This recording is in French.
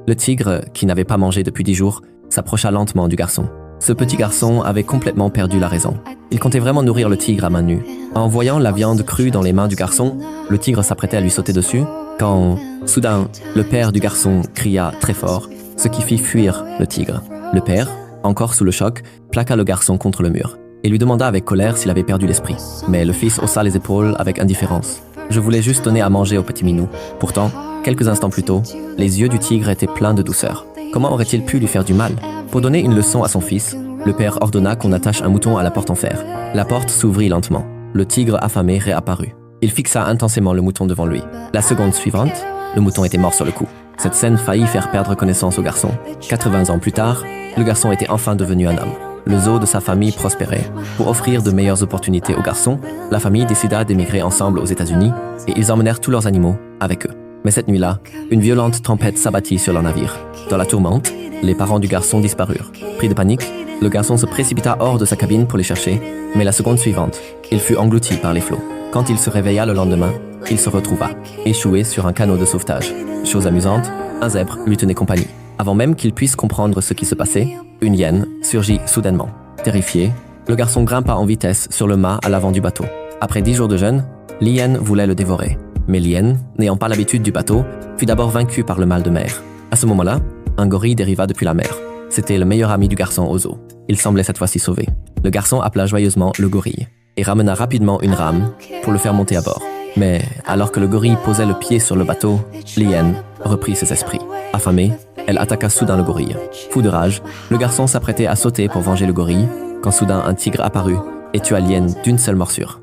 Le tigre, qui n'avait pas mangé depuis 10 jours, s'approcha lentement du garçon. Ce petit garçon avait complètement perdu la raison. Il comptait vraiment nourrir le tigre à main nue. En voyant la viande crue dans les mains du garçon, le tigre s'apprêtait à lui sauter dessus, quand, soudain, le père du garçon cria très fort, ce qui fit fuir le tigre. Le père, encore sous le choc, plaqua le garçon contre le mur et lui demanda avec colère s'il avait perdu l'esprit. Mais le fils haussa les épaules avec indifférence. « Je voulais juste donner à manger au petit minou. » Pourtant, quelques instants plus tôt, les yeux du tigre étaient pleins de douceur. Comment aurait-il pu lui faire du mal? Pour donner une leçon à son fils, le père ordonna qu'on attache un mouton à la porte en fer. La porte s'ouvrit lentement. Le tigre affamé réapparut. Il fixa intensément le mouton devant lui. La seconde suivante, le mouton était mort sur le coup. Cette scène faillit faire perdre connaissance au garçon. 80 ans plus tard, le garçon était enfin devenu un homme. Le zoo de sa famille prospérait. Pour offrir de meilleures opportunités aux garçons, la famille décida d'émigrer ensemble aux États-Unis et ils emmenèrent tous leurs animaux avec eux. Mais cette nuit-là, une violente tempête s'abattit sur leur navire. Dans la tourmente, les parents du garçon disparurent. Pris de panique, le garçon se précipita hors de sa cabine pour les chercher, mais la seconde suivante, il fut englouti par les flots. Quand il se réveilla le lendemain, il se retrouva échoué sur un canot de sauvetage. Chose amusante, un zèbre lui tenait compagnie. Avant même qu'il puisse comprendre ce qui se passait, une hyène surgit soudainement. Terrifié, le garçon grimpa en vitesse sur le mât à l'avant du bateau. Après 10 jours de jeûne, l'hyène voulait le dévorer. Mais l'hyène, n'ayant pas l'habitude du bateau, fut d'abord vaincue par le mal de mer. À ce moment-là, un gorille dériva depuis la mer. C'était le meilleur ami du garçon au zoo. Il semblait cette fois-ci sauvé. Le garçon appela joyeusement le gorille et ramena rapidement une rame pour le faire monter à bord. Mais alors que le gorille posait le pied sur le bateau, l'hyène reprit ses esprits. Affamée, elle attaqua soudain le gorille. Fou de rage, le garçon s'apprêtait à sauter pour venger le gorille, quand soudain un tigre apparut et tua l'hyène d'une seule morsure.